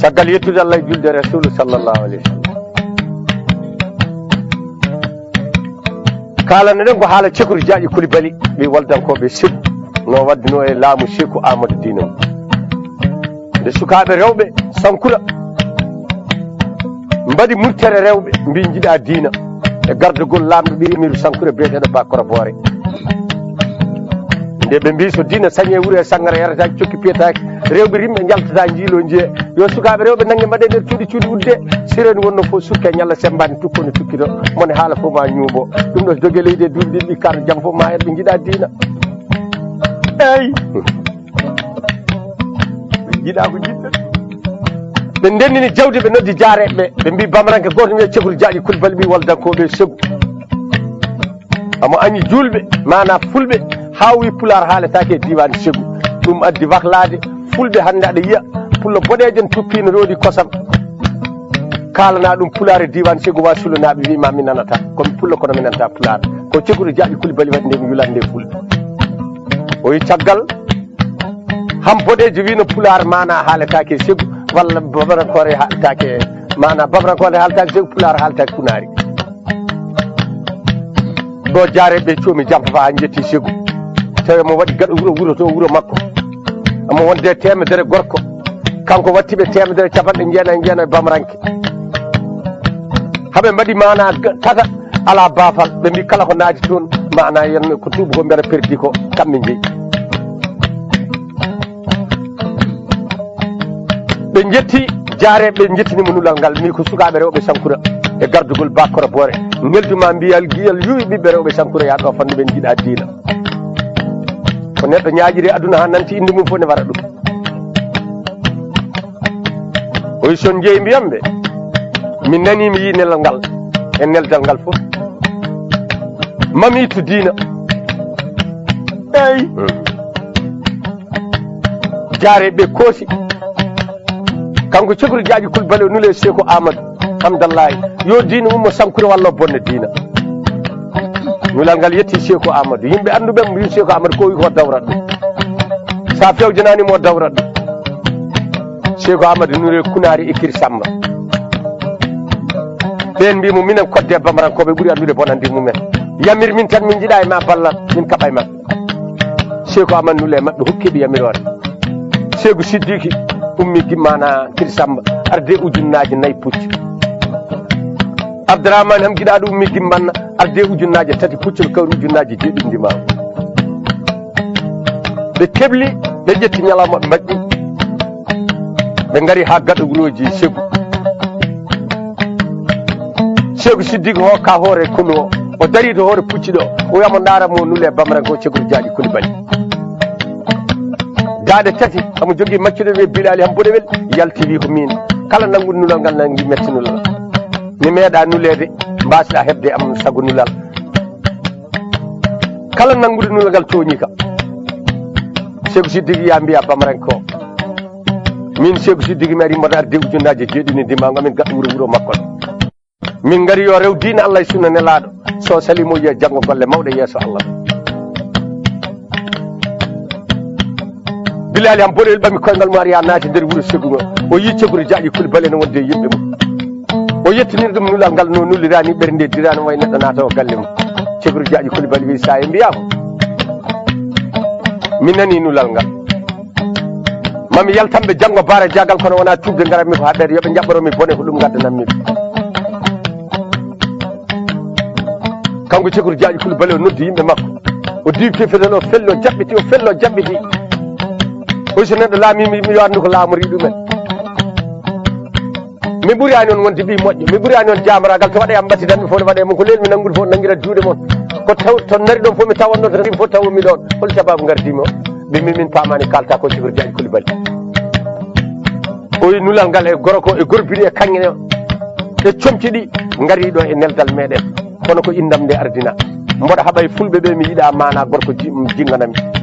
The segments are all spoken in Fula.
caggal yettude Allah e julde rasulu sallllahu alayhi wa sallam. kalano ɗen ko haala Cekuru Diaƴi Coulibaly ɓe waldankoɓe Ségu no waddino e laamu Sékou Amadou Dina mum nde sukaɓe rewɓe sankura mbaɗi murtere rewɓe mbi jiiɗa diina e gardugol lamɗo ɓi emiru sankura biyeteɗo Bakora Boore nde ɓe mbi so diina sañe wuuro e Sangara yarataki cokki piyataki rewɓe rimɓe jaltata jiilo jiye yo sukaɓe rewɓe nangue mbaɗe nder cuuɗi cuuɗi udde sireni wonno fof sukke ñalla sembani tukkoni tukkito mone haala fof ma ñuuɓo ɗum ɗo dogue leydi e duuɓi ɗiɗi karɗo jaam fof ma ɓe jiiɗa diina eyi ɓe jiiɗa ko jiɗɗo ɓe ndendini jawdi ɓe noddi jaareɓe ɓe mbi bamaranke goto wiye Cekuru Diaƴi Coulibaly ɓi waldankoɓe Ségu amo añi julɓe mana fulɓe haawi pular haaletake e diwan Ségu ɗum addi wahlade fulɓe hande aɗa yiya pullo boɗejen tuppino roodi kosam kalana ɗum pular e diwan Ségu wa sulonaɓe wima mi nanata komi pullo kono mi nanata pular ko Cekuru Diaƴi Coulibaly waɗi nde mi yulande fulɓe o yi caggal ham boɗejo wino pular mana haaletake Ségu walla babarankore haaletake mana babarankore haaletake Ségu pular haaletake funari ɗo jaareɓe coomi jampa ha jetti Ségu tawi mo waɗi gaɗo wuuro to wuuro makko omo wonde temedere gorko kanko wattiɓe temedere capanɗe jeenayyi e bamaranke haɓe mbaɗi mana tata ala baafal ɓe mbi kala ko naati toon mana yen ko tuuba ko mbiyata perdi ko kamɓe jeeyi ɓe jetti jaareɓe jettinimo nulal ngal mi ko sukaɓe rewɓe sankura e gardugol Bakora Boore nelduma mbiyal giyal yuwi ɓiɓɓe rewɓe sankura yaɗo fande ɓen jiiɗa diina ko neɗɗo ñaaƴiri aduna ha nanti inde mum fof ne wara ɗum oyi son jeeyi mbiyamɓe min nani mi yi nelal ngal e neldal ngal fof mami to diina eyi jaareɓe koosi kanko Cekuru Diaƴi Coulibaly o nule Sékou Amadou Hamdallahi yo diina ummo sankura walla bonne diina nulal ngal yetti Sékou Amadou yimɓe anduɓe mo wi Sékou Amadou ko wi ko dawrat ɗum sa fewjananimo dawrat ɗum Sékou Amadou nure kunari Ikir Samba ɓen mbimo minen kodde bamarankoɓe ɓuuri andude bonande mumen yamir min tan min jiiɗa e ma ballal min kaɓa e mabɓe Sékou Amadou nule mabɓe hokkiɓe yamirore Sékou Siddiki ummi gimmana Kir Samba arde ujunnaje nayyi puccu Abdourahmane ham giɗaɗo ummi gimmanna arde ujunnaje tati puccol kawri ujunnaje jeeɗiɗi ndimawo ɓe kebli ɓe ƴetti ñalawma ɓe mbaɗɗi ɓe gari ha gaɗo wuroji Ségu Sékou Siddiki hokka hoore kunu o dari to hoore pucci ɗo o wiyamo daramo nule bamaranke o Cekuru Diaƴi Coulibaly daade tati omo jogui maccuɗo wiye Bilali ham boɗewel yalti wi ko min kala nangude nulal ngal nangui metti nulal mi meeɗa nulede mbasiɗa hebde am sago nulal kala nangude nulal ngal tooñi kam Sékou Siddiki ya mbiya bamaranke o min Sékou Siddiki mi ari mboɗo arde ujunnaje jeeɗiɗi ndimago amin gaɗɗo wuuro makko min gari yo rew diina Allah e sunna nelaɗo so salimo yiya janggo golle mawɗe yeeso Allah Bilali ham boɗel ɓami koyngal mo ari ha naati nder wuuro Ségu ngo o yi Cekuru Diaƴi Coulibaly ne wonde yimɓe mum o yettiniri ɗum nulal ngal no nullirani ɓernde dirani way neɗɗo naata o galle mum Cekuru Diaƴi Coulibaly wi sa e mbiyama min nani nulal ngal mami yaltanɓe janggo baara jagal kono wona tubde garatmi ko haɗɗere yooɓe jaɓɓoromi bone ko ɗum gaddanammi kanko Cekuru Diaƴi Coulibaly o noddi yimɓe makko o diwi kefetel o fello jaɓɓiti oy so neɗɗo laamimi mi yo andu ko laamori ɗumen mi ɓuurani on wonde ɓi moƴƴo mi ɓuurani on jamaragal to waɗe am battidanmi fof ne waɗe mon ko lelmi nanggude fof nanguirat juuɗe moon ko taw to nari ɗon fof mi tawanno to rimi fof tawomi ɗon hol sababu gardimi o ɓimi min pamani kalta ko Cekuru Diaƴi Coulibaly o wi nulal ngal e gorko e gorbiri e kaŋŋe e comci ɗi gari ɗo e neldal meɗen kono ko indam nde ardina mboɗo haɓa e fulɓe ɓe mi yiiɗa mana gorko jinganami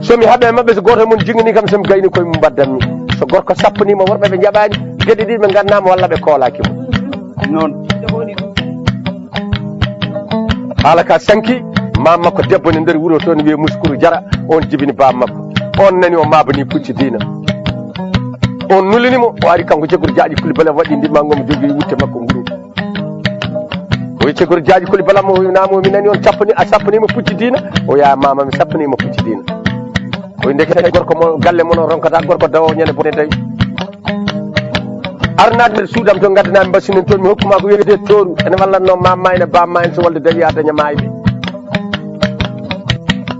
somi haaɓe mabɓe so goto mum jingani kam somi gayni koye mum mbaddanmi so gorko sappanima worɓe ɓe jaɓani gueɗe ɗi ɓe gandama walla ɓe koolaki mo noon haala ka sanki mam makko debbo ne nder wuuro toon wiye Muskuru Jara on jibini bam makko on nani o mabani pucci diina on nulinimo o ari kanko Cegor Diadji Coulibaly waɗi ndimmango mo jogui wutte makko nguru o wi Cegor Diadji Coulibaly mo winamo mi nani on a sappanima pucci dina o ya mama mi sappanima pucci dina o wi ndekete gorko mo galle mono ronkata gorko dawo ñande bone tawi arnade nder suudam to gaddanami basinen toon mi hokkuma ko wiyete toru ene wallatno mamma ene bamma en so walde dawi ha daña maayi ɓe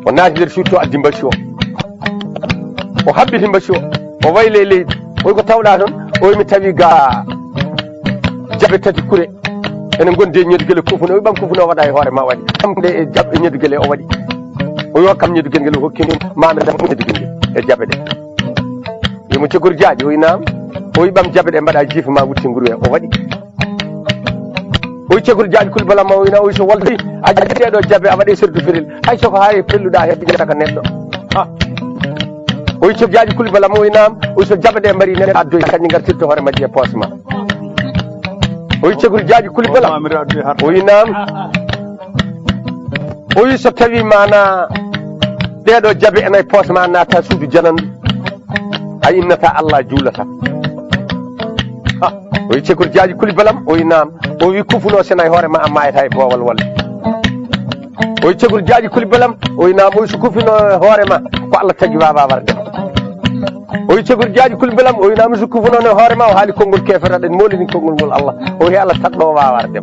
o naati nder suud to addi mbasi o habbiti mbasi o wayle leydi oy ko tawɗa toon o wi mi tawi ga jaɓe tati kure ene gondi e ñeddugel kufune o wi ɓam kufune o waɗa e hoore ma waɗi kamde e jaɓɓe ñeddugel o waɗi o yo kam ñeddugel ngel o hokkini mame dam ñeddugel ngel e jaɓe ɗe wimo Cegor Diadji o wi nam o wi ɓam jaɓe ɗe mbaɗa jiifa ma wutti nguru he o waɗi o wi Cegor Diadji Coulibaly ma o wina o wi so woldi a jaɓi ɗeɗo jaɓe a waɗe serdu firil hay soko haari pelluɗa hedde jetaka neɗɗo o wi Cegor Diadji Coulibaly ma o wi nam o wi so jaɓe ɗe mari nene addoy kañƴi gartirta hoore majji e poos ma o wi Cegor Diadji Coulibaly o wi nam o wi so tawi mana ɗeɗo jaɓe enayi poos ma naata suudu janandu a innata Allah juulata o wi Cegor Diadji Coulibaly o wi nam o wi kufuno senayi hoore ma a mayata e boowal walle o wi Cegor Diadji Coulibaly o wi nam o wi so kufino hoore ma ko Allah tagui wawa warde o wi Cegor Diadji Coulibaly o wi nam so kufunone hoore ma o haali konngol kefere ɗen molini konngol ngol Allah o wi Allah tagɗo wawa warde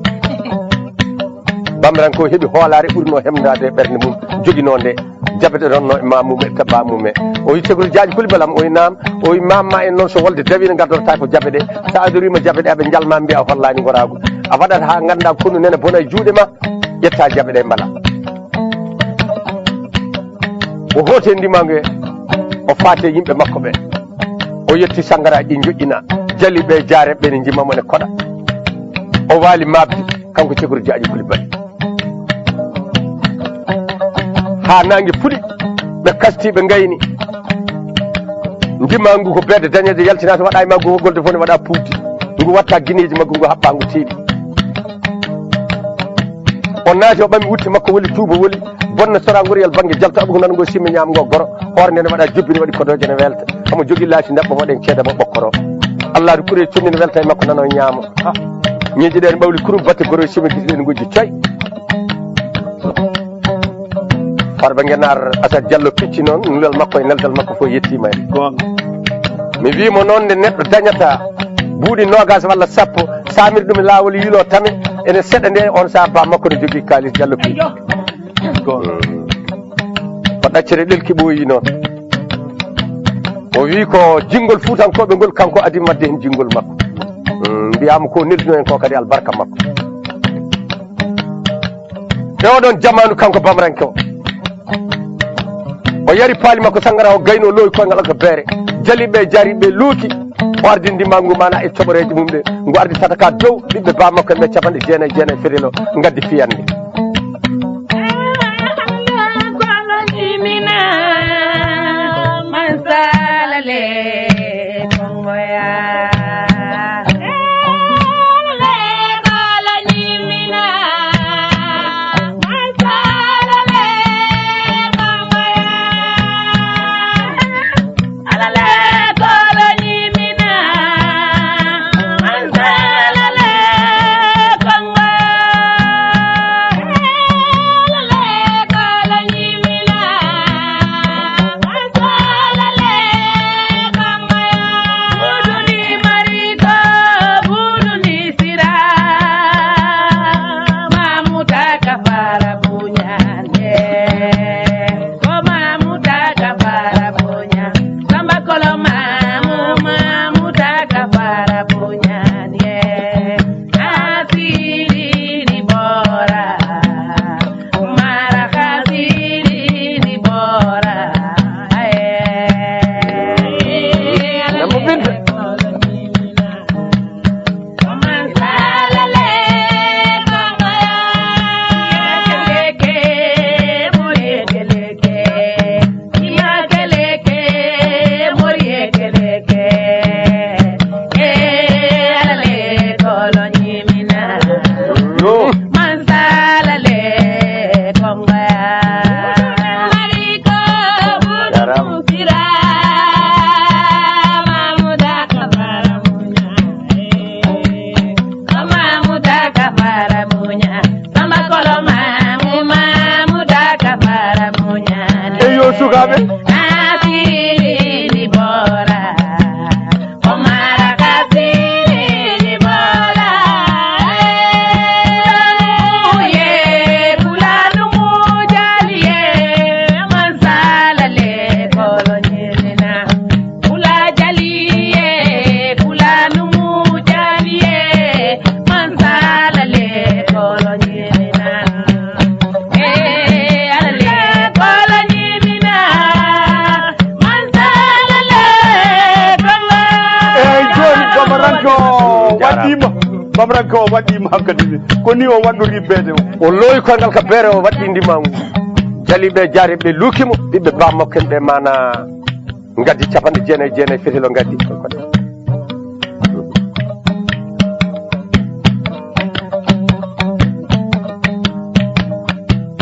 bamran ko heeɓi hoolare ɓurno hemdade ɓerde mum joguinode jaɓete ronno e mamum e bamum e o wi Cegor Diadji Coulibaly o wi nam o wi mamma en noon so wolde dawi ne gaddorta ko jaɓe ɗe sa adorima jaɓe ɗe aɓe jalma mbiya hollani gorago a waɗat ha ganduɗa konnu nene bona e juuɗe ma ƴetta jaɓe ɗe mbala o hoote ndimago e o faate yimɓe makko ɓe o yetti sangaraji ɗi joƴƴina jaliɓe jaareɓe ne jimamo ne koɗa o waali mabde kanko Cegor Diadji Coulibaly ha nangue puɗi ɓe kasti ɓe gayni ndima ngu ko bedde dañede yaltina to waɗa e maggu hoggolde fof ne waɗa puudi ngu watta guineji maggu ngu haɓɓa ngu teeɗi o naati o ɓami wutti makko woli tuuba woli bonno sora ngoriyal banggue jalta aɓugo nan ngo simmi ñamgo goro hoore nde ne waɗa jobbine waɗi kodoje ne welta omo jogui laati dabba waɗen ceedamo ɓokkoro Allah ado kuure commi ne welta e makko nano ñaamo ñeeƴi ɗe ne ɓawli kurum batte goro simmi kiɗi ɗe ne gojji coy farba Ngenar Assane Diallo picci noon nulal makko e neldal makko fof yettima en mi wimo noon nde neɗɗo dañata buuɗi nogas walla sappo samiri ɗum lawol yilo tame ene seeɗa nde on saaha ba makko ne jogui kalis Diallo picci ko ɗaccere ɗelki ɓooyi noon o wi ko jinngol fuutankoɓe ngol kanko adi wadde hen jinngol makko mbiyama ko neldino en ko kadi albarka makko e oɗon jamanu kanko bamranke o yari paali makko sangara o gayno loowi koyngal ko beere jaliɓe jariɓe luuki o ardi ndimmangu mana e toɓoreji mum ɗe ngu ardi tataka dow ɓiɓɓe ba makko ɓe capanɗe jeenayyi ferilo gaddi fiyande Bamaranke o waɗɗima Bamaranke o waɗɗima hankadi ko ni o waɗɗori beede o looyi koyngal ka beere o waɗɗi ndimangu jaliɓe jaariɓe luukimo ɓiɓɓe bammakko en ɓe mana gaddi 99 fetelo gaddi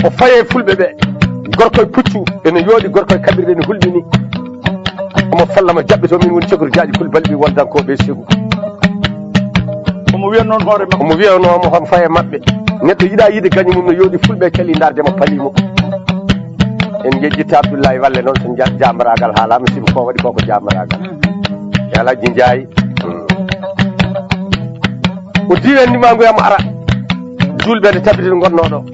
o faye fulɓe ɓe gorkoye puccu ene yooɗi gorkoye kaɓirɗe ene hulɓini omo fallamo jaɓɓito min woni cokori jaaƴi kulbali ɓi woldankoɓe segu omo wiya noon hoore makko omo wiyanomo hom faye mabɓe neɗɗo yiiɗa yiide gañi mum no yooɗi fulɓe kali dardema palimo en jejjitta Abdoullahi Walle noon so jamaragal haalama simi ko waɗi koko jamaragal e Alaji Ndiaye o diwen ndimagoyamo ara julɓe nde tabitide gonnoɗo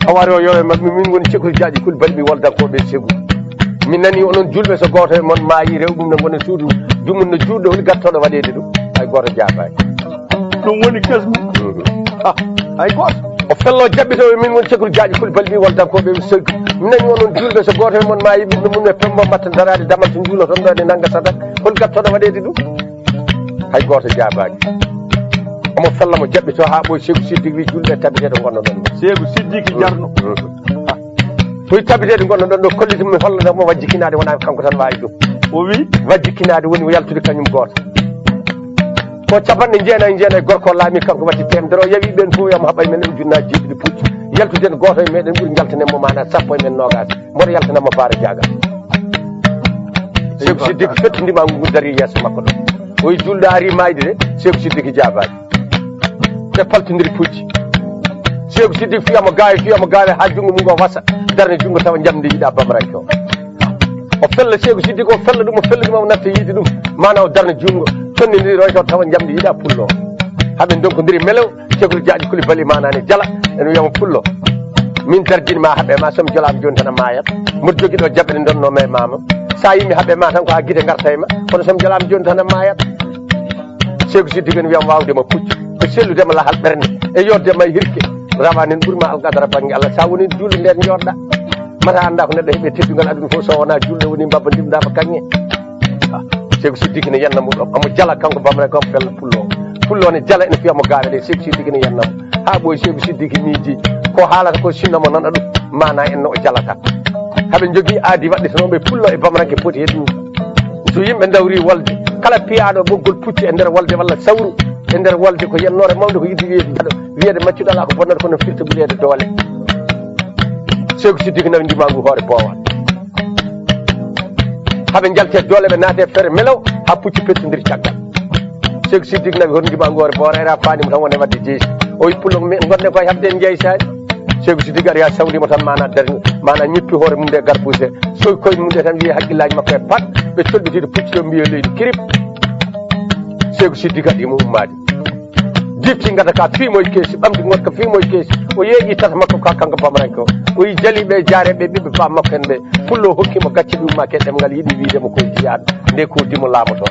o wari o yowe mabɓe min woni cekori jaaƴi kulbali ɓi woldankoɓe segu min nani onon julɓe so goto e moon maayi rewɗum no gona suudu dumum no juutɗo woni gartoɗo waɗede ɗum hay goto jabaki ɗum woni kesmu hay goto o fello jaɓɓito min woni cekori jaaƴi kulbali ɓi woldankoɓe segu min nani onon julɓe so goto e moon maayi ɓiɗɗo mum e pembo mbatta darade damal to juulo toon ɗo ne nangga sadak hol gartoɗo waɗede ɗum hay goto jabaki omo fellamo jaɓɓito ha ɓoy Sékou Siddique wi julɓe tabiteɗo gonno ɗon Sékou Siddique jarno toyi tabiteɗe gonno ɗon ɗo kollitimi hollanamo wajjikinade wona kanko tan wawi ɗum o wi wajjikinade woni yaltude kañum goto ko 99 gorko laami kanko watti temedere o yawi ɓen fof yamo haɓay men ujunnaji jeeɗiɗi puccu yaltuden goto e meɗen ɓuuri jaltanemo mana sappo e men nogas mboɗo yaltanamo baara jagal Sékou Siddique fettudima ngu dari yesso makko ɗo oyi julɗo ari mayde de Sékou Siddique jabaji ɓe paltodiri pucci Sékou Siddique fiyamo gawe ha junggo mum go wasa darne junggo tawa jamde yiiɗa Bamaranke o fella Sékou Siddique o fella ɗum o fella ɗum o natta yiide ɗum mana o darne junggo tonnidiri royto tawa jamde yiiɗa pullo haɓe donkodiri melew Cekori Jaaƴi Coulibaly manani jala ene wiyamo pullo min dardinima haɓe ma somi jolama joni tan a mayat mboɗo jogui ɗo jaɓɓe ɗe donnoma e mama sa yimmi haɓe ma tan ko ha guite garta e ma kono somi jolama joni tan a mayat Sékou Siddique ene wiyamo wawdema puccu ko selludema lahal ɓernde e yordema e hirke rawane en ɓuurma alqadara banggue Allah sa woni julɗo nden jooɗɗa mata anda ko neɗɗo heeɓe teddugal aduna fof so wona julɗo woni mbabba ndimɗama kanŋe Sékou Siddique ne yannamo ɗo omo jala kanko Bamaranke omo fella pullo ne jala ene fiyamo gawe ɗe Sékou Siddique ne yannamo ha ɓoy Sékou Siddique miiji ko haalata ko sinnamo nana ɗum mana en no o jalata haɓe jogui aadi waɗɗetanoɓe pullo e Bamaranke poti hedde ɗum so yimɓe dawri wolde kala piyaɗo ɓoggol pucci e nder wolde walla sawru e nder wolde ko yennore mawde ko yiɗi wiyede maccuɗo ala ko bonnata kono firta ɓuurede doole Sékou Siddique nawi ndimangu hoore boowal haɓe jalte doole ɓe naate feere melew ha pucci pettodiri caggal Sékou Siddique nawi hoto ndimangu hoore boowal era fanimo tan wonde wadde jeesi o wi pullo gonne koye habde en jeysani Sékou Siddique ari ha sawrimo tan mana ñippi hoore mum nde garbuse sowi koye mum nde tan wiye haqqillaji makko e pat ɓe tolɓitide pucci ɗo mbiye leydi kirip Sékou Siddique aɗimo ummade jifti gata ka fiimoye keesi ɓamdi gotka fiimoye keesi o yeeƴi tata makko ka kanko Bamaranke o yi jaliɓe jaareɓe ɓiɓɓe bam makko en ɓe pullo hokkimo gacce ɗumma keɗɗem ngal yiiɗi wiidemo ko jiyaɗo nde ko dimo laamoto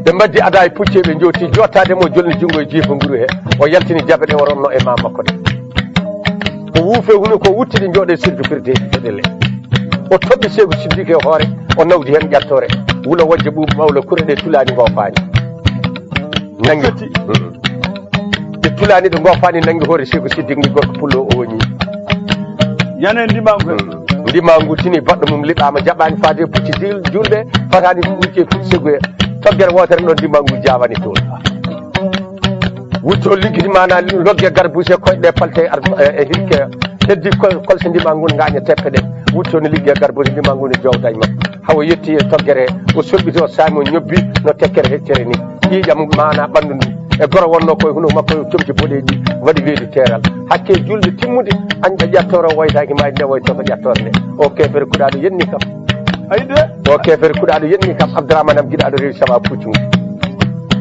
ɓe mbaddi ada e pucci ɓe jooti jottademo jolni junngo e jiifa nguru he o yaltini jaɓe ɗe o ronno e ma makko ɗe o wuufe huni ko wuttide jooɗe sécurité feɗele o toɓɓi Sékou Siddique e hoore o nawdi hen ƴattore wuulo wojje ɓuuɓe mawlo kure ɗe tulani ngofani nangi ɗe tulani ɗe ngofani nangi hoore Sékou Siddique ngi gorko pullo o woni yane ndimangu ndimangu tini baɗɗo mum liɓama jaɓani faade pucci julɓe fatani wucce pucci Sékou he toggere wotere ɗon ndimangu jawani toon wutto liggiti mana logge garbuse koyɗe palte e hirke heddi kolse ndimangu gaña teppe ɗe wutto ne liggue garbuse ndimangu ne jowta e makko hawo yetti e toggere o solɓiti o saami o ñobbi no tekkere heccere ni ƴiƴam mana ɓandu ndu e goro wonno koye huno makko comci boɗeji waɗi weedi teral hakke julde timmude añƴa ƴattore o woytaki ma nde woyto ko ƴattore nde o kefere kuɗaɗo yenni kam ayde o kefere kuɗaɗo yenni kam Abdourahmane am giɗaɗo rewi sama puccu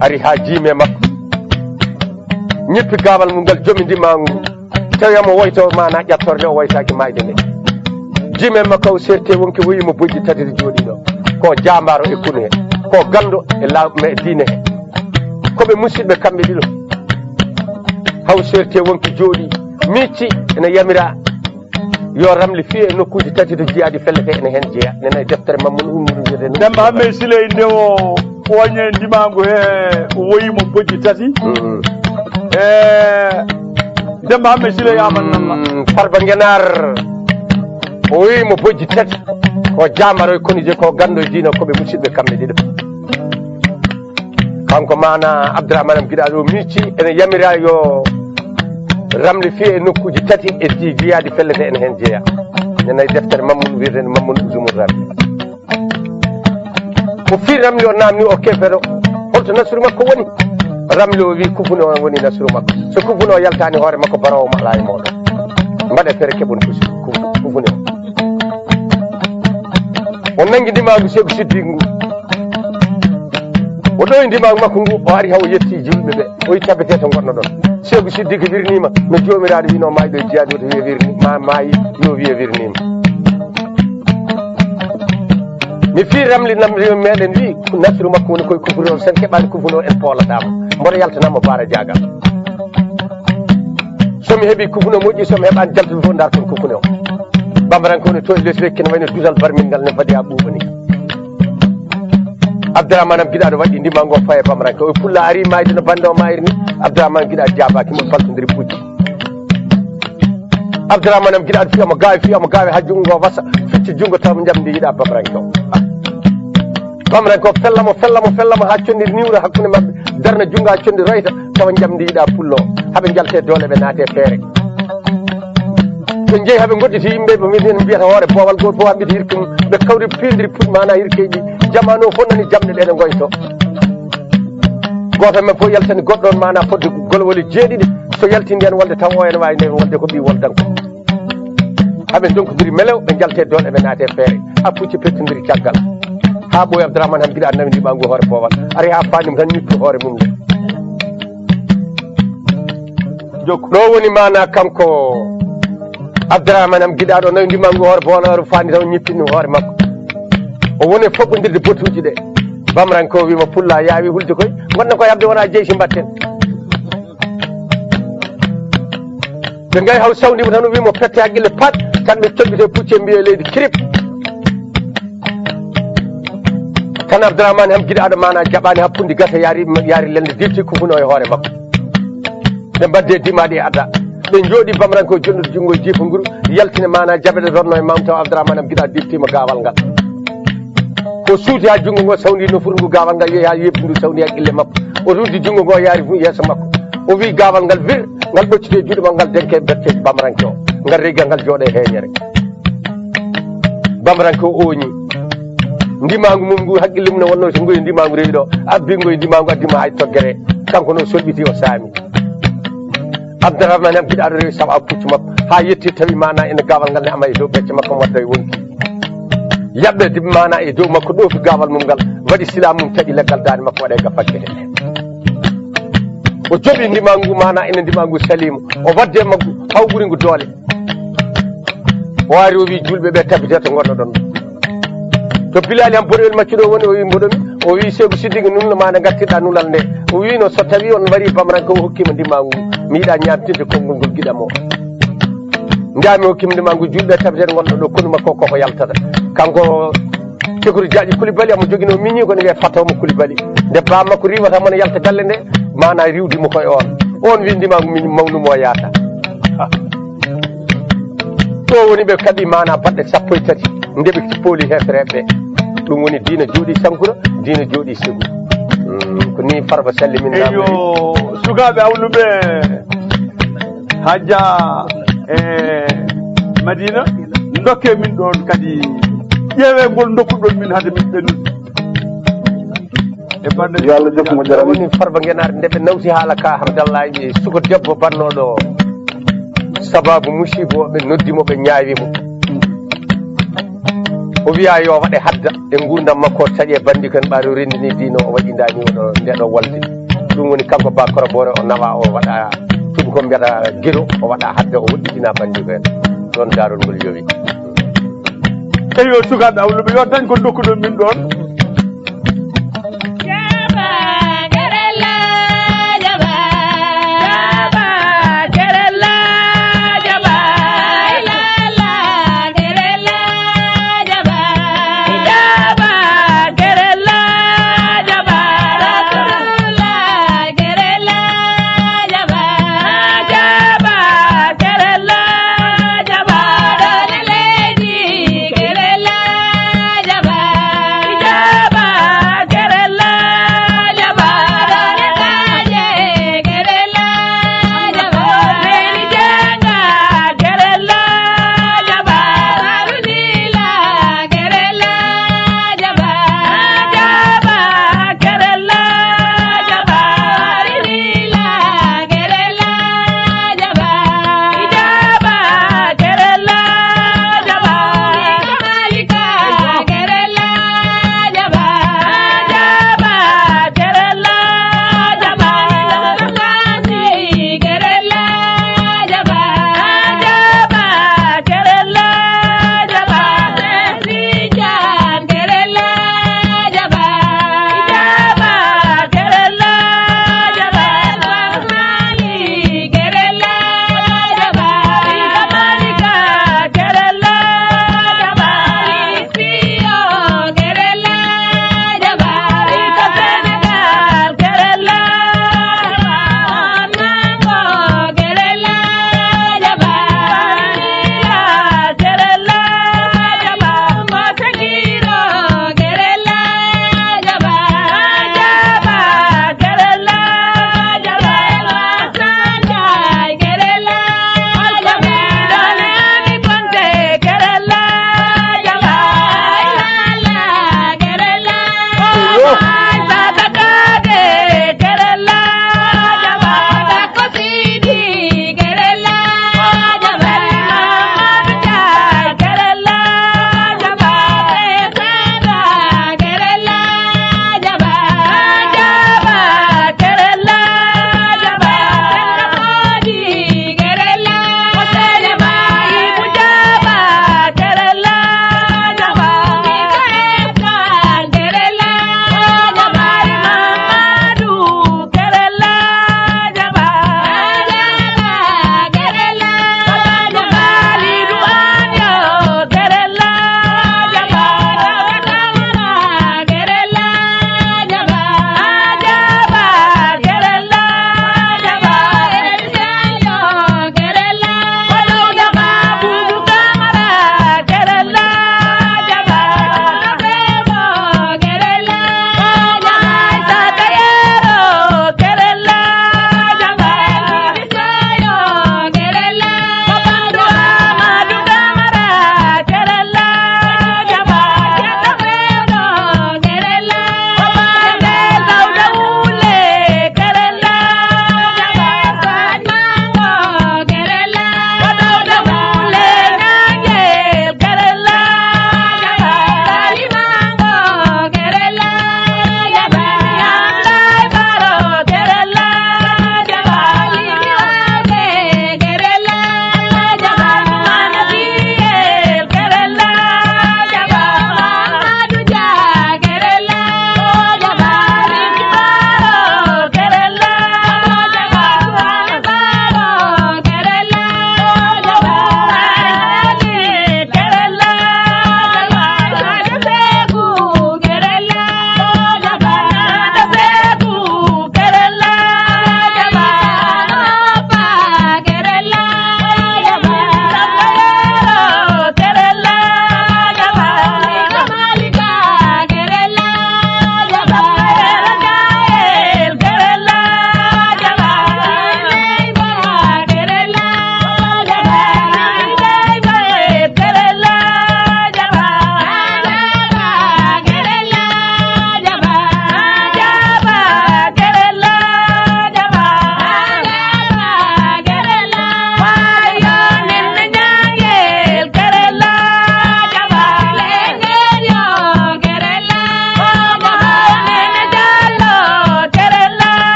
ari ha jiime makko ñippi gawal mum ngal jomi ndimangu tawiyamo woyto mana ƴattore nde o woytaki mayde nde jime makko o serte wonki woyimo bojji tati jooɗi ɗo ko jambaro e kunu he ko gando e lawɓe e diine he koɓe musidɓe kamɓe ɗiɗo haw serte wonki jooɗi micci ene yamira yo ramli fi e nokkuji tati to jiyaadi fellete ene hen jeeya nena e deftere Mamadou Oumar wiide Demba Hamme Siley nde o woñe ndimangu he woyimo bojji tati Demba Hamme Siley aman Farba Ngenar o wimo bojji tati ko jamaro e konije ko gando e diina koɓe musidɓe kamɓe ɗiɗo kanko mana Abdourahmane am giɗaɗo micci ene yamira yo ramli fi e nokkuji tati e jiyaadi fellete ene hen jeeya nena e deftere Mamadou wiirden Mamadou Oumar Ramli ko fi ramli o namni o kefere holto nasru makko woni ramli o wi kufuno o woni nasru makko so kufuno o yaltani hoore makko barawo ma ala e moɗon mbaɗe feere keɓon kufune o nangi ndimagu Sékou Siddique ngu o ɗo e ndimagu makko ngu o ari hawo yetti julɓe ɓe o yi tabete to gonno ɗon Sékou Siddique wirnima no jomiraɗo wino mayɗo e jiyaadi to wiye wirni ma maayi yo wiye wirnima mi fi ramli namri meɗen wi nasiru makko woni koye kufuno sen keɓani kufuno en poolaɗama mboɗo yaltanama Bara Diagal somi heeɓi kufuno moƴƴi somi heɓani jaltude fof darton kufuno o bambaranko woni to e less wekkene wayno dusal barmingal ne fadi ha ɓuuɓa ni Abdourahmane am giɗaɗo waɗi ndima ngo faye bambaranko o pulla ari mayde no bande o mayri ni Abdourahmane giɗaɗo jabaki mo faltodiri pucci Abdourahmane am giɗaɗo fiyamo gawi ha jungo ngo wasa ficci jungo taw mo jamdi yiɗa bambaranko bambaranko fellamo ha condi niwra hakkude mabɓe darna jungo ha condi royta tawa jamdi yiɗa pullo haɓe jalte dole ɓe naate feere ɓe jeeyi haɓe godditi yimɓe ɓe minen mbiyata hoore boowal goto fof haɓɓiti hirke mum ɓe kawri pindiri puɗ mana hirkeji jamanu o fof nani jamɗe ɗe ɗe goyto goto men fof yaltani goɗɗo on mana fodde golwoli jeeɗiɗi so yalti nden wolde taw o ene wawi nden wolde ko ɓi woldanko haɓe donkodiri melew ɓe jalte dole ɓe naate feere ha pucci pettodiri caggal ha ɓooyi Abdourahmane ham giɗa nawi ndiɓa ngu hoore boowal ari ha fanim tan ñippi hoore mum nde ɗo woni mana kanko Abdourahmane am giɗaɗo nawi ndima ngu hoore boowal fandi taw ñippini hoore makko o woni foɓɓodirde botuji ɗe bamranko wima pulla yaawi hulde koye gonɗen koye habde wona jeysi mbatten ɓe gawi haw sawdima tan o wimo pette haqqille pat tan ɓe toɓɓite pucce mbiye leydi kirip tan Abdourahmane ham giɗaɗo mana jaɓani hakkude gasa yaari lende dirti kufuno e hoore makko ɓe mbadde dimaɗi e adda ɓe jooɗi bamranko jonnude junngo jiifa nguru yaltine mana jaɓeɗe ronno e mam taw Abdourahmane am giɗa dirtima gawal ngal ko suuti ha junngo ngo sawdi nofuru ngu gawal ngal yeehi ha yebbi ndu sawdi haqqille makko o ruddi junngo ngo yaari fu yeeso makko o wi gawal ngal vir ngal ɓoccite juuɗe ma ngal denke berteji bamranke o ngal reggal ngal jooɗe heeñere bamranke o ooñi ndimagu mum ngu haqqille mum ne wonno so ngoyi ndimagu rewi ɗo abbi ngoyi ndimagu addima hay toggere kanko noon solɓiti o saami Abdourahmane am giɗaɗo rewi saɓa puccu makko ha yetti tawi mana ene gawal ngal ne ama e dow becce makko wadda e wonki yaɓɓe mana e dow makko ɗoofi gawal mum ngal waɗi sila mum taƴi leggal dande makko waɗa e gafakkete ɗe o joɓi ndimangu mana ene ndimangu salimo o wadde maggu haw ɓuri ngu doole o ari o wi julɓe ɓe tabite to gonno ɗon to Bilali am boɗoyel makki ɗo woni o wi mboɗomi o wi Sékou Siddique nunno ma nde gartirɗa nulal nde o wino so tawi on wari bamranko o hokkima ndimangu mi yiɗa ñamtinde konngol ngol giɗam o ndami hokkima ndimangu julɓe tabitete gonɗo ɗo konu makko koko yaltata kanko Cekuru Diaƴi Coulibaly amo joguino miñi ko ne wiye Fatawma Coulibaly nde bam makko riwata mono yalta galle nde mana riwdimo koye on wi ndimangu min mawnumo o yaata ɗo woni ɓe kadi mana baɗɗe sappo e tati ndeɓe pooli hefreɓe ɗum woni diina jooɗi Sankura diina jooɗi Sékou ko ni Farba Sall min eyo sukaɓe awluɓe hajja e Madina dokke min ɗon kadi ƴeewe ngol dokkuɗon min hade min ɓennude e bande yo Allah jokkumo jaram woni Farba Ngenar ndeɓe nawti haala ka hamdallahi suko debbo bannoɗo sababu musibo ɓe noddimo ɓe ñaawimo o wiya yo waɗe hadda e gurdam makko taƴe bandi kan ɓaaro rendini dino o waɗindani oɗo ndeɗo walde ɗum woni kanko Ba Korabore o nawa o waɗa ɗum ko mbiyata guiro o waɗa hadda o woɗɗitina bandi ko en ɗon darol ngol yowi eyo sukaɓe awluɓe yo dañ ko dokkuɗon min ɗon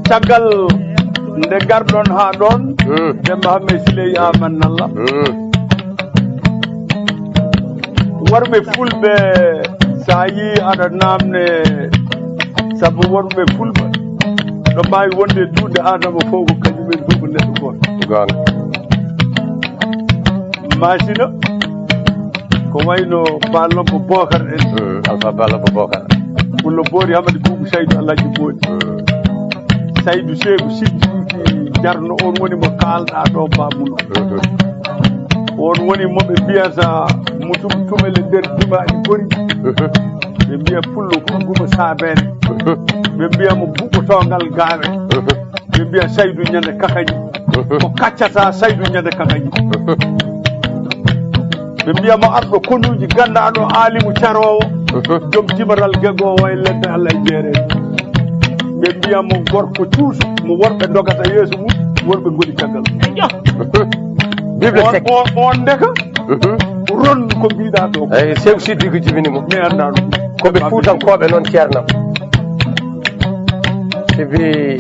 caggal nde garɗon haa ɗon demba hamme siley amannalla worɓe fulɓe sa yi aɗa namne sabu worɓe fulɓe ɗo mbawi wonde duude adama fof ko kañumen duuɓo neɗɗo goto gonga masina ko wayno balombo bocar en alpha balombo bocar pullo boori hamadi buubu saydou alaji boodi saydou seegu siddi jarno on woni mo kalɗa ɗo bamuno on woni moɓe mbiyata mutum tumele nder dimaɗi gori ɓe mbiya pullo kunguma sabere ɓe mbiyamo buɓotogal gawe ɓe mbiya saydou ñande kakañi ko kaccata saydou ñande kakañi ɓe mbiyamo arɗo konduji gandaɗo alimu carowo joom tibaral guegowo e ledde allah e jeerede ɓe mbiyamo gorko cuusu mo worɓe dogata yeeso mum worɓe goni caggal on ndeka ron ko mbiɗa ɗo eyi sew siddi ko jibini mo mi anda ɗum koɓe fuutankoɓe noon ceernam sibi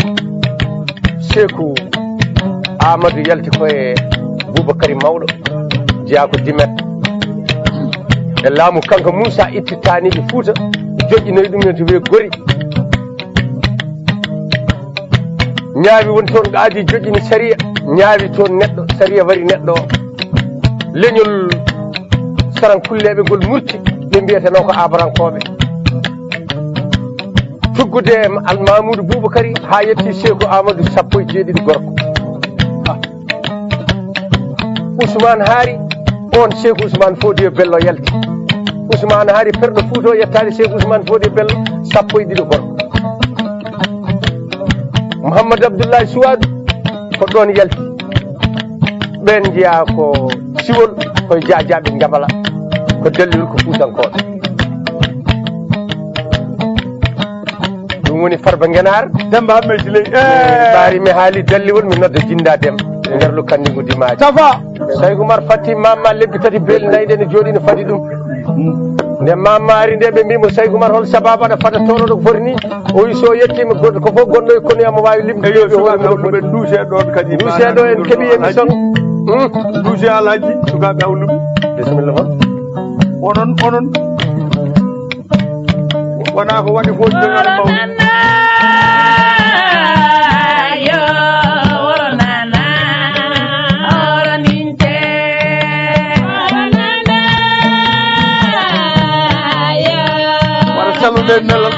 sekou amadou yalti koye boubacary mawɗo jeeya ko dimet e laamu kanko moussa ittitaniɓe fouta joƴƴinoyi ɗum to wiye gori ñaawi woni toon ko aadi joƴƴini saria ñaawi toon neɗɗo saria wari neɗɗo o leñol saran kulleɓe ngol murti ɓe mbiyatano ko abarankoɓe tuggude almamoudou boubacary ha yetti sekou amadou 17 gorko ousmane haari on sekou ousmane Fodio Bello yalti ousmane haari perɗo fouto yettade sekou ousmane Fodio Bello 12 gorko mouhamadou abdoullahi souwadou ko ɗon yalti ɓen jeeya ko siwol koye jajaɓe jabala ko dalliri ko fuutankoɓe ɗum woni Farba Ngenar demba hamme siley ɓaari mi haali dalliwol mi nodda jinda dem e nder lukkandigo dimaji tafa Saykou Oumar fatti mamma lebbi tati beeli nayyi ɗe ne jooɗi ne fadi ɗum nde mammaari nde ɓe mbimo Saykou Oumar hol sababu aɗa fada toɗo ɗo foti ni o wi so yettima goɗɗo ko fof gonɗo e kono mo wawi limde ɓe duuse ɗon kadi duuse ɗo en keeɓi émission duuse alaji sukaɓe hawluɓe bisimilla hon onon wona ko waɗi fof jogaɗo mawɗi salude nelal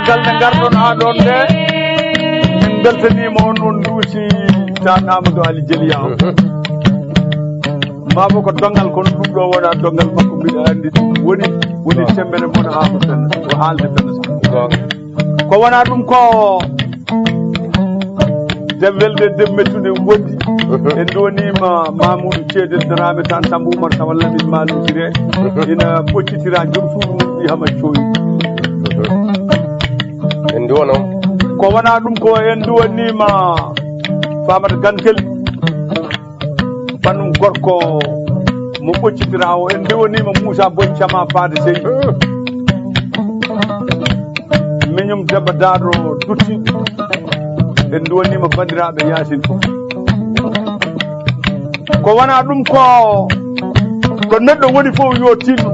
caggal nde garɗon ha ɗon nde min beltanima on on duusi tan Amadou Ali Jeliya o mabo ko dongal kono ɗum ɗo wona dongal makko mbiɗa andi ɗum woni tembere mon Amadou Penda ko haalde Penda Sall ko wona ɗum ko welde demmettude wondi en donima Mamoudou Thiedel Dramé tan Samba Oumar Sama Lamine Maloudire ina ɓoccitira joom suudu mum ɓi hama coyi en duwono ko wona ɗum ko en duwanima Famata Gankel banum gorko mo ɓoccitira o en duwanima Moussa Boncama Fade Seydi miñum Demba Daɗo dutti en duwanima bandiraɓe Yacine fof ko wona ɗum ko neɗɗo woni fof yo tinnu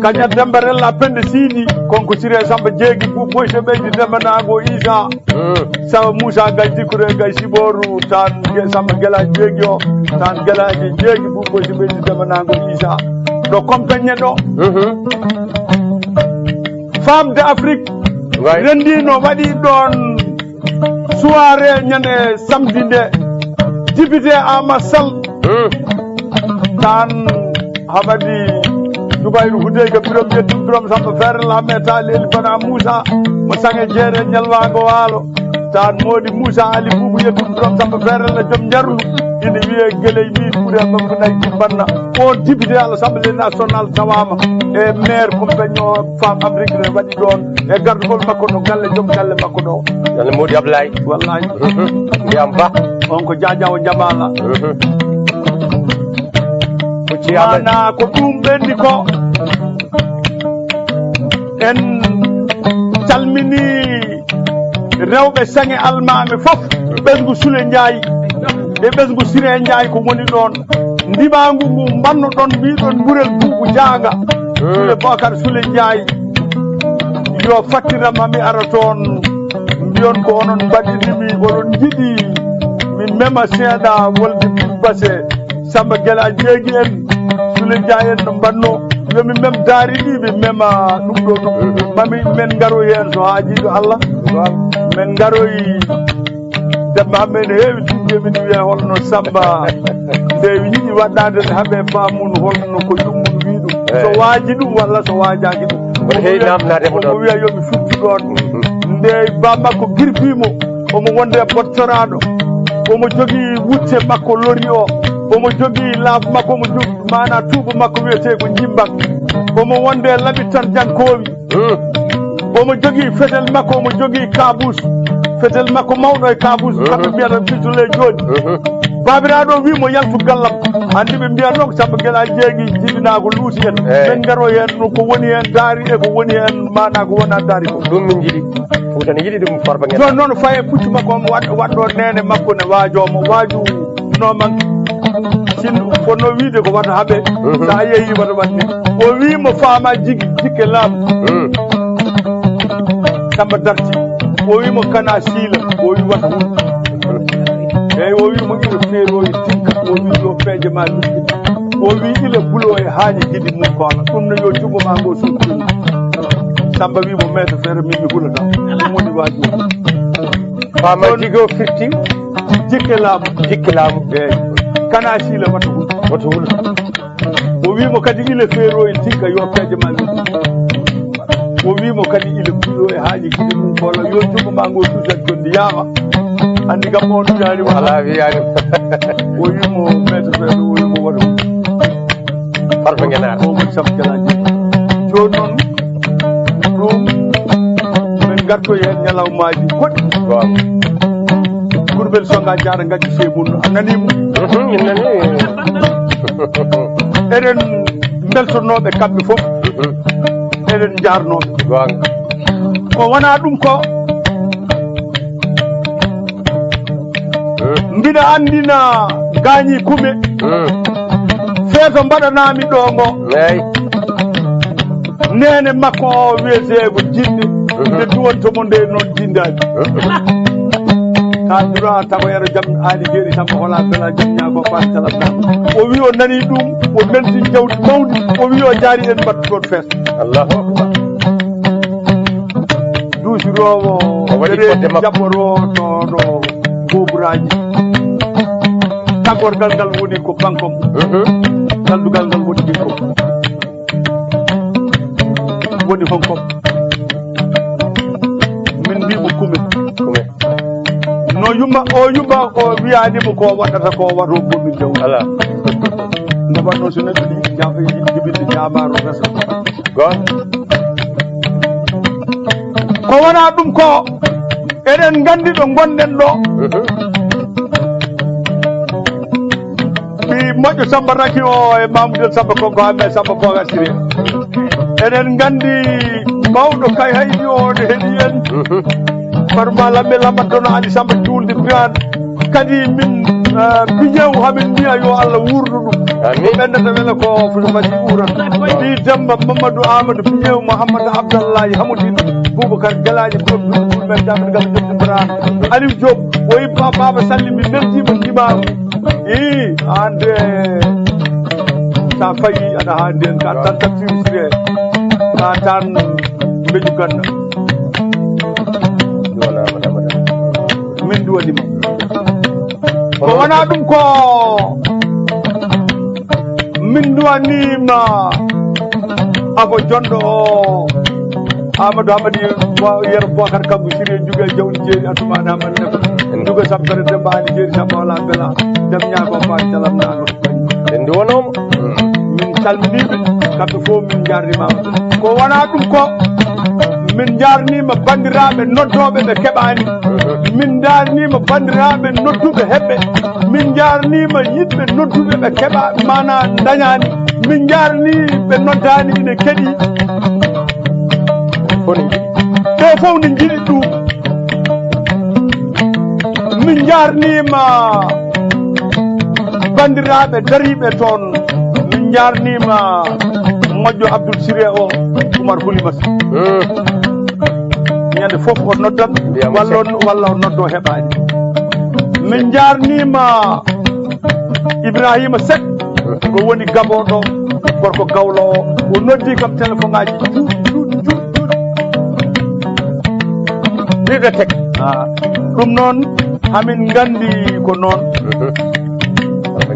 kaña Demba Rella Penda Sidi konko Siré Samba Jeegi Boyse ɓeydi Demba Nago Isa Samba Moussa Gay Dikure Gay Siboru tan Samba Guelaji Jeegi o tan Guelaji Jeegi Boyse ɓeydi Demba Nago Isa ɗo compagnie ɗo Femme d'Afrique rendino waɗi ɗon soirée ñande samedi nde député Amadou Sall tan haɓadi Jubayru Hudeyga Birom Yettum Birom Samba Ferel Hamme Tali Eli Bana Moussa mo sange jeere ñalwago waalo tan modi Moussa Ali Boubou Yettum Birom Samba Ferel la joom jarlu ina wiye gueley mi ɓuure mamko nayi timbanna on député à l'Assemblée nationale tawama e maire compagnon femme Afrique ne waɗi ɗon e gardugol makko no galle joom galle makko ɗo yalla Mody Ablaye wallahi ndiyam ba on ko Diadiawo Jabala mana ko ɗum ɓenni ko en calmini rewɓe sange almami fof ɓesgu Sule Ndiaye e ɓesgu Siré Ndiaye ko woni ɗon ndiɓagu ngu mbannoɗon mbiɗon ɓurel Boubou Diaga Sule Bocar Sule Ndiaye yo fattirama mi ara toon mbiyon ko onon mbaɗinimi oɗon jiɗi min mema seeɗa wolde Base Samba Guela Jeegi en Sule Ndiaye en no mbanno yomi mem daari ɗi ɓe mema ɗum ɗo mami men garoy hen so haajiɗo Allah men garoy Demba amen heewi tujje min wiya holno Samba nde yiɗi waɗɗade haaɓe famun holno ko ɗummun wi ɗum so waaji ɗum walla so waajaki ɗum omo wiya yomi futtu ɗon nde bamakko girfimo omo wonde bottoraɗo omo jogii wutte makko lori o omo jogii laabu makko omo jogii mana tuuba makko wiyete ko jimbak omo wonde laɓi tan jankowi omo jogii fetel makko omo jogii kabus fetel makko mawɗo e kabus kamɓe mbiyata fitule joni babiraɗo wimo yaltu gallam andi ɓe mbiya noon Samba Guela Jeegi jiɗina ko luusi en men garo hen ko woni hen daari e ko woni hen mana ko wona daari ko ɗum min jiɗi Fouta ne yiɗi ɗum Farba Guena joni noon faye puccu makko omo waɗɗo nene makko ne waajomo waaju noman sin fonno wiide ko wata haaɓe sa yeehi wata watni o wimo faama jigui jikke laamu Samba darti o wimo kana siila o wi wata hunde eyyi o wimo ilo feeroyi tikka o wi yo peeje ma lukkita o wi ila bulo e haañi jiɗi mum kono ɗum no yo jungo ma ngo suttuni Samba wimo maître feere min mi hulata ɗum woni waaju faama jigui o firti jikke laamu eyyi kana siila wata hunde o wimo kadi ila feeroyi tikka yo peeje ma lukkita o wimo kadi ila bulo e haañi jiɗi mum kono yo jungo ma ngo sutat jondi yaama andi kam on jaari ala wiyani o wimo maître feere o wimo wata hunde Farba Guena o woni Samba Guela Jeegi joni noon ɗum min garto hen ñalawmaji goɗɗi Gourbel Songa Diarra gaddi seymum a nanimo min nani eɗen beltonoɓe kamɓe fof eɗen jarnoɓe ko wona ɗum ko mbiɗa andina gañi kume feeto mbaɗanami ɗo ngo nene makko o wiyete ko jinɗe nde duwontomo nde noon jindaji ka dura tago yero jam aali jeeri Samba hola bela jam ñago fastalama o wi o nani ɗum o melti jawdi mawdi o wi o jaari en mbattu toon fees Allahu akbar duusirowo jaɓɓoro ɗo goburaji tagorgal ngal woni ko bankom galdugal ngal woni ɗinkom woni honkom min mbimo kume no yumma o wiyanimo ko waɗata ko wato gomin jaw ala nde wanno so neɗɗo jibinde jamaro resa gon ko wona ɗum ko eɗen gandi ɗo gonɗen ɗo mi moƴƴo Samba Raki o e Mamoudou Samba Konko Hamme Samba Boga Siré eɗen gandi mawɗo kay haydi o ne heeɗi en parma lamme lamattono Ali Samba Julde Birane kadi min piñew hamin mbiya yo Allah wurdu ɗum ɓendata wele ko fati urat ɗi Demba Mamadou Amadou piñew Mouhamadou Abdallahi Hamoudine Boubacar Galaji men jamirgal jomde Birane Aliou Diop o yibba Baba Salli mi beltima ndimaru hande sa fayi aɗa hande en ka tan Tafsir Siré ka tan mbeƴu ganna min duwanima ko wona ɗum ko min duwanima abo jonɗo o Amadou Hamadi Yero Bocar Kambu Siré jugue jawdi jeeri atumaɗa man nefa jugue sampere Demba Ali jeeri Samba wala bela dem ñaago fa calamnaɗo en duwanoma min calminiɓe kamɓe fof min jarnimama ko wona ɗum ko min jarnima bandiraɓe noddoɓe ɓe keɓani min jarnima bandiraɓe nodduɓe heɓɓe min jarnima yidɓe nodduɓe ɓe keɓa mana dañani min jarni ɓe noddani ine keeɗi ɓe fof ne jiiɗi ɗum min jarnima bandiraɓe dariɓe toon min jarnima moƴƴo Abdoul Siré o Oumar Houlimata ñande fof o noddat walla o noddo heɓani min jarnima Ibrahima Seck ko woni Gabon ɗo gorko gawlo o noddi kam téléphone ngaji ɗiɗa tek ɗum noon hamin gandi ko noon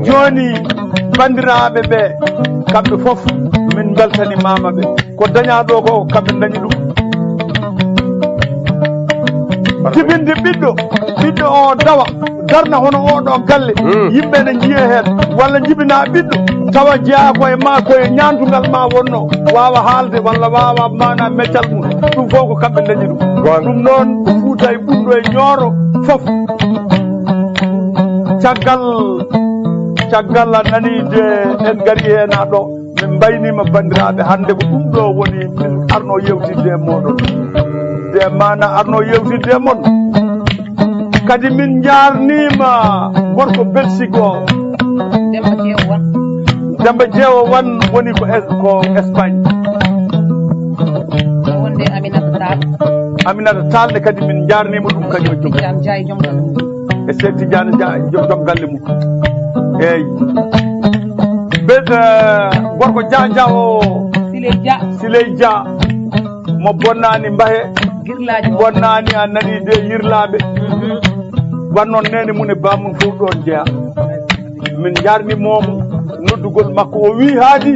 joni bandiraɓe ɓe kamɓe fof min beltanimama ɓe ko dañaɗo ko kamɓe dañi ɗum jibinde ɓiɗɗo o dawa darna hono oɗo galle yimɓe ne jiiya hen walla jibina ɓiɗɗo tawa jeeya koye ma koye ñantugal ma wonno wawa haalde walla wawa mana meccal mum ɗum fof ko kamɓe dañi ɗum ɗum noon ko Fuuta e ɓuɗɗo e Ñooro fof caggal a nanide en gari hen ha ɗo min mbaynima bandiraɓe hande ko ɗum ɗo woni min arno yewtidde e moɗon de mana arno yewtidde e mon kadi min jarnima gorko Belgique o Demba Jeewo wan woni ko Espagne wonde Aminata Tall ne kadi min jarnima ɗum kadi o jom e Cheikh Tidiane joom galle mum eyyi gorko Dia o Siley Dia mo bonnani Mbahe bonnani a nani de yirlaɓe wannoon nene mum e bamum fof ɗon jeeya min jarnimomo noddugol makko o wi haadi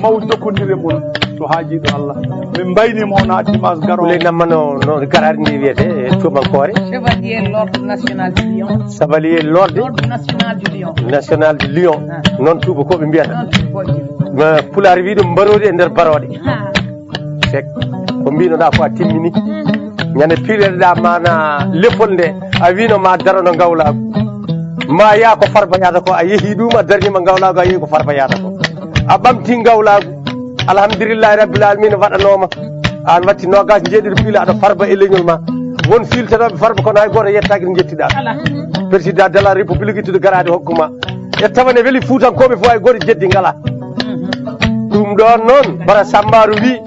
maw jokkodire mon so haajiɗo Allah min mbaynima on ha dimanche garo ley nammano no garari ndi wiyete e tubankore Chevalier l'ordre national du Lion Chevalier l'ordre national du Lion noon tubakoɓe mbiyata pulaar wi ɗum mbarodi e nder baroɗe sek ko mbinoɗa ko a timmini ñande pireɗeɗa mana leppol nde a wino ma darano ngawlago ma yaa ko Farba yata ko a yeehi ɗum a darnima ngawlago a yeehi ko Farba yata ko a ɓamti ngawlago alhamdulillahi rabbil alamina waɗanoma an watti nogas jeeɗiɗo piila aɗa Farba e leñol ma won filtanoɓe Farba kono hay goto yettaki no jettiɗa président de la république ittude garade hokkuma e tawane weeli Fuutankoɓe fo hay goto jeddi ngala ɗum ɗon noon bara Sambaru wi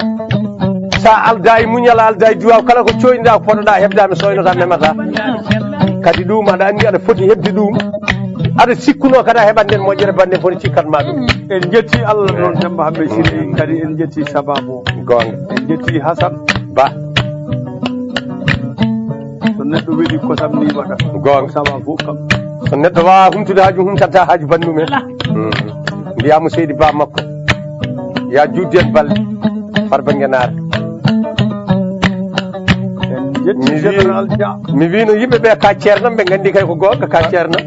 sa alda e muñal alda e duwaw kala ko coyniɗa ko poɗoɗa heɓda mi soynota memata kadi ɗum aɗa andi aɗa foti hebde ɗum aɗa sikkuno kadi a heɓat nden moƴƴere bande foti cikkatma ɗum en jetti Allah noon Demba Hambe Siré kadi en jetti sababu gonga en jetti Hassane Ba neɗɗo weɗi kosam ni waɗa gonga sawa fof kam so neɗɗo wawa humtude haaju humtata haaju bandum en mbiyamo seydi ba makko ya juddi en balɗe Farba Ngenaar en jetti général Dia mi wino yimɓeɓe ka ceerno ɓe gandi kay ko gonga ka ceerno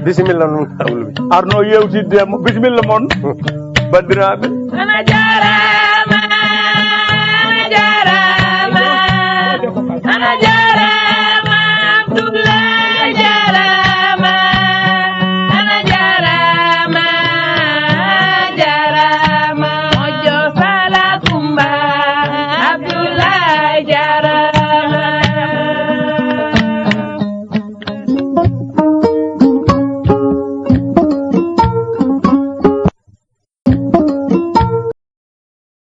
bisimilla noon hawluɓe arno yewtiddemo bisimilla moon bandiraɓe ana jarama ana jarama ana jarama